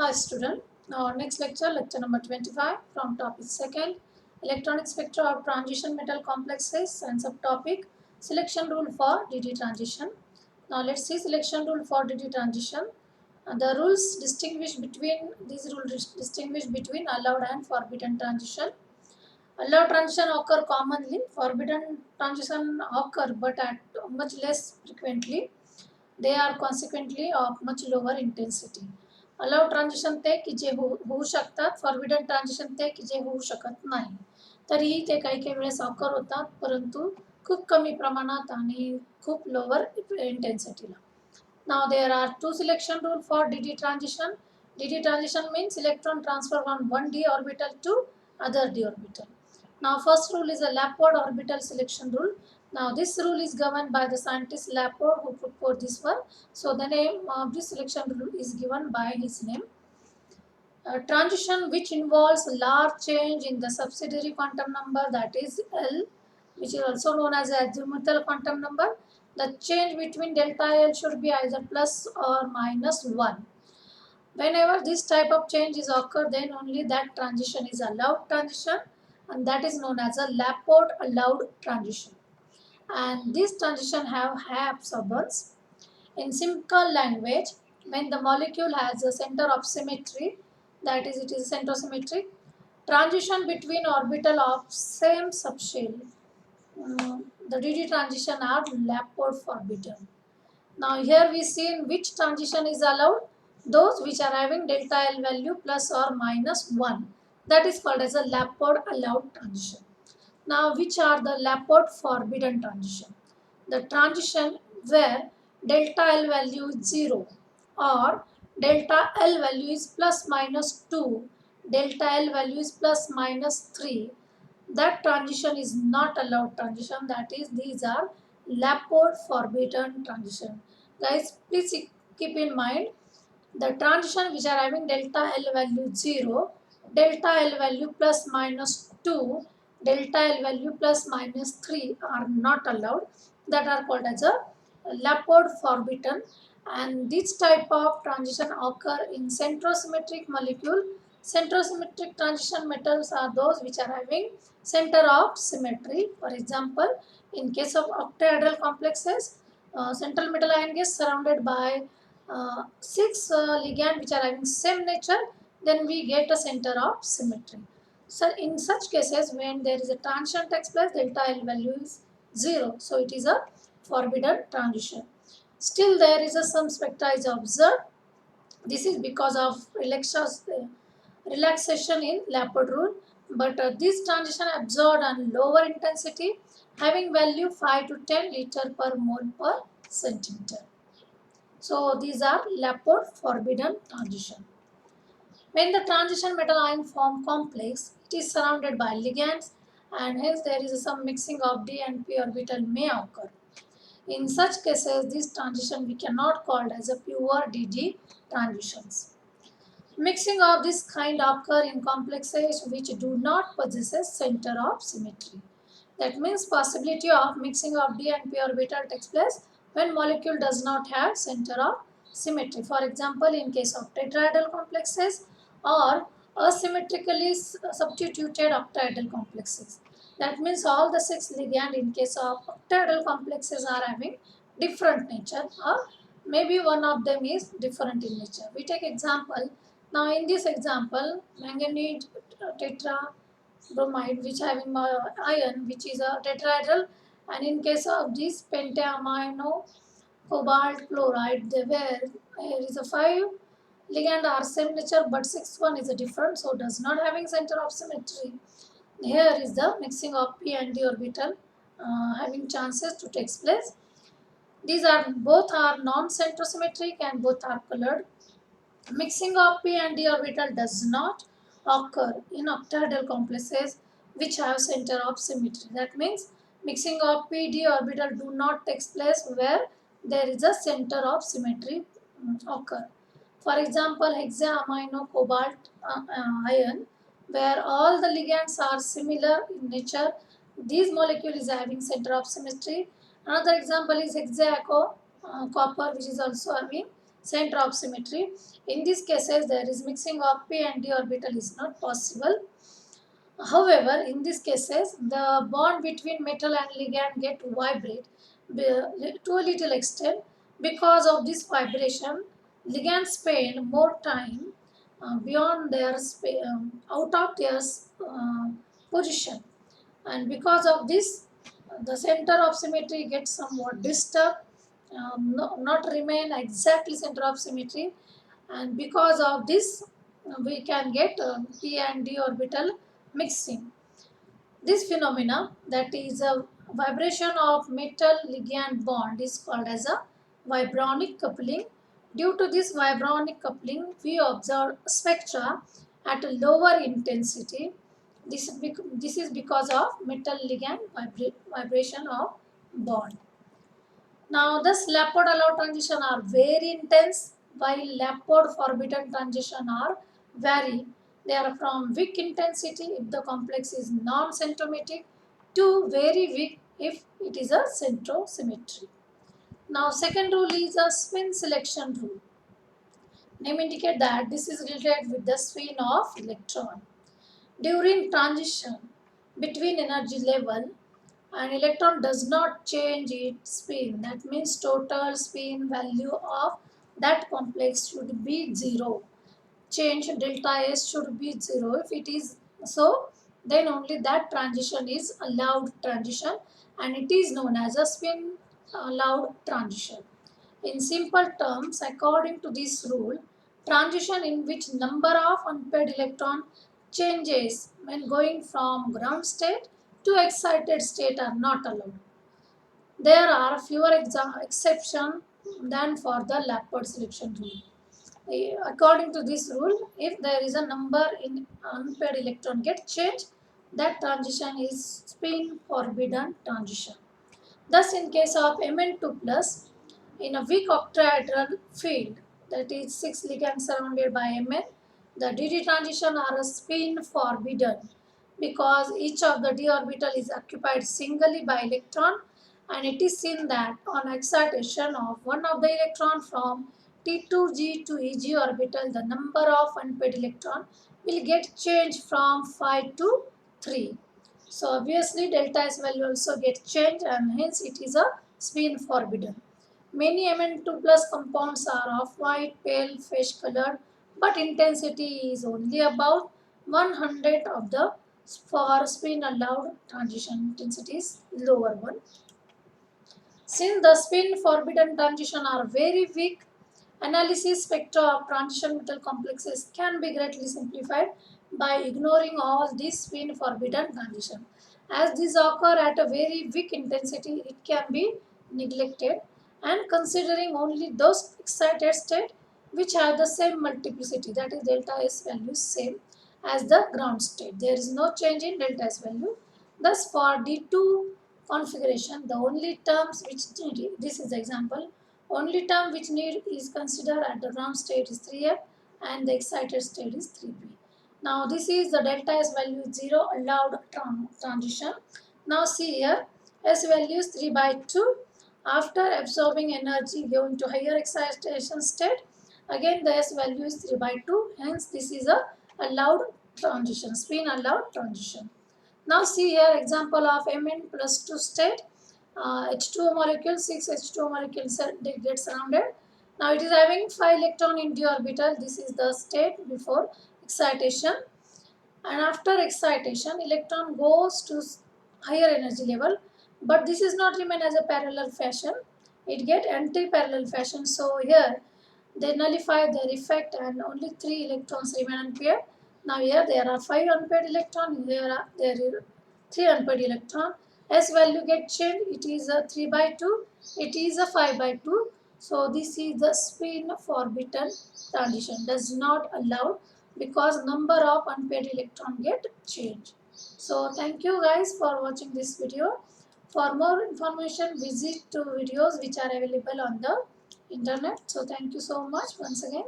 Hi student. Now our next lecture number 25 from topic 2nd, electronic spectra of transition metal complexes and subtopic selection rule for DD transition. Now let's see selection rule for DD transition. The rules distinguish between allowed and forbidden transition. Allowed transition occur commonly, forbidden transition occur but at much less frequently. They are consequently of much lower intensity. Allow transition ते की जे होऊ शकतात, forbidden transition ते की जे होऊ शकत नाही. तरीही ते काही काही वेळेस ऑकर होतात, परंतु खूप कमी प्रमाणात आणि खूप lower इंटेन्सिटीला. Now there are two selection rule for DD transition. DD transition means electron transfer from one d orbital to other d orbital. Now first rule is a Laporte orbital selection rule. Now this rule is governed by the scientist Laporte who put forth this one. So the name of this selection rule is given by his name. A transition which involves a large change in the subsidiary quantum number, that is L, which is also known as the azimuthal quantum number. The change between delta L should be either plus or minus 1. Whenever this type of change is occur, then only that transition is allowed transition, and that is known as a Laporte allowed transition. And this transition have high absorbance. In simple language, when the molecule has a center of symmetry, that is it is centrosymmetric, transition between orbital of same subshell, the DD transition are Laporte forbidden. Now here we see in which transition is allowed, those which are having delta L value plus or minus 1. That is called as a Laporte allowed transition. Now which are the Laporte forbidden transition? The transition where delta L value is 0 or delta L value is plus minus 2, delta L value is plus minus 3. That transition is not allowed transition, that is these are Laporte forbidden transition. Guys, please keep in mind the transition which are having delta L value 0, delta L value plus minus 2, delta L value plus minus 3 are not allowed. That are called as a Laporte forbidden, and this type of transition occur in centrosymmetric molecule. Centrosymmetric transition metals are those which are having center of symmetry. For example, in case of octahedral complexes, central metal ion is surrounded by 6 ligand which are having same nature, then we get a center of symmetry. So in such cases, when there is a transition takes place, delta L value is 0. So it is a forbidden transition. Still there is a some spectra is observed. This is because of relaxation in Laporte rule. But this transition observed on lower intensity, having value 5 to 10 liter per mole per centimeter. So these are Laporte forbidden transition. When the transition metal ion form complex, it is surrounded by ligands, and hence there is some mixing of d and p orbital may occur. In such cases, this transition we cannot call as a pure DD transitions. Mixing of this kind occur in complexes which do not possess a center of symmetry. That means possibility of mixing of d and p orbital takes place when molecule does not have center of symmetry. For example, in case of tetrahedral complexes or asymmetrically substituted octahedral complexes. That means all the 6 ligand in case of octahedral complexes are having different nature, or maybe one of them is different in nature. We take example. Now in this example, manganese tetrabromide which having ion which is a tetrahedral, and in case of this pentamino cobalt chloride, there is a 5 ligand are same nature but 6th one is a different, so does not having center of symmetry. Here is the mixing of p and d orbital having chances to take place. These are both are non-centrosymmetric and both are colored. Mixing of p and d orbital does not occur in octahedral complexes which have center of symmetry. That means mixing of p-d orbital do not take place where there is a center of symmetry occur. For example, hexaamino cobalt ion, where all the ligands are similar in nature, this molecule is having center of symmetry. Another example is hexaco copper, which is also having center of symmetry. In these cases, there is mixing of p and d orbital is not possible. However, in these cases, the bond between metal and ligand get vibrate to a little extent. Because of this vibration, ligands spend more time beyond their out of their position, and because of this, the center of symmetry gets somewhat disturbed, not remain exactly center of symmetry, and because of this, we can get p and d orbital mixing. This phenomena, that is a vibration of metal ligand bond, is called as a vibronic coupling. Due to this vibronic coupling, we observe spectra at a lower intensity. This is because of metal ligand vibration of bond. Now, thus Laporte allowed transition are very intense, while Laporte forbidden transition are vary. They are from weak intensity if the complex is non-centrometric to very weak if it is a centrosymmetry. Now, second rule is a spin selection rule. Name indicate that this is related with the spin of electron. During transition between energy level, an electron does not change its spin. That means total spin value of that complex should be 0. Change delta S should be 0. If it is so, then only that transition is allowed transition, and it is known as a spin allowed transition. In simple terms, according to this rule, transition in which number of unpaired electron changes when going from ground state to excited state are not allowed. There are fewer exceptions than for the Laporte selection rule. According to this rule, if there is a number in unpaired electron get changed, that transition is spin forbidden transition. Thus, in case of Mn2 plus, in a weak octahedral field, that is 6 ligands surrounded by Mn, the dd transition are a spin forbidden because each of the d orbital is occupied singly by electron, and it is seen that on excitation of one of the electron from T2g to Eg orbital, the number of unpaired electron will get changed from 5 to 3. So obviously delta S value also get changed, and hence it is a spin forbidden. Many Mn2 plus compounds are of white, pale, fish colored, but intensity is only about 100 of the for spin allowed transition intensity is lower one. Since the spin forbidden transition are very weak, analysis spectra of transition metal complexes can be greatly simplified by ignoring all these spin forbidden transition. As these occur at a very weak intensity, it can be neglected, and considering only those excited state which have the same multiplicity, that is delta S value same as the ground state. There is no change in delta S value. Thus, for D2 configuration, the only terms which need, this is the example, only term which need is considered at the ground state is 3f and the excited state is 3p. Now this is the delta S value 0 allowed transition. Now see here, S value is 3 by 2. After absorbing energy given to higher excitation state, again the S value is 3 by 2. Hence this is a allowed transition, spin allowed transition. Now see here example of Mn plus 2 state. H2O molecule, 6 H2O molecules get surrounded. Now it is having 5 electron in d orbital. This is the state before excitation. And after excitation, electron goes to higher energy level. But this is not remain as a parallel fashion. It get anti-parallel fashion. So here they nullify their effect and only 3 electrons remain unpaired. Now here there are 5 unpaired electrons. There are 3 unpaired electrons. S value get changed. It is a 3 by 2. It is a 5 by 2. So this is the spin forbidden transition. Does not allow because number of unpaired electron get changed. So thank you guys for watching this video. For more information, visit to videos which are available on the internet. So thank you so much once again.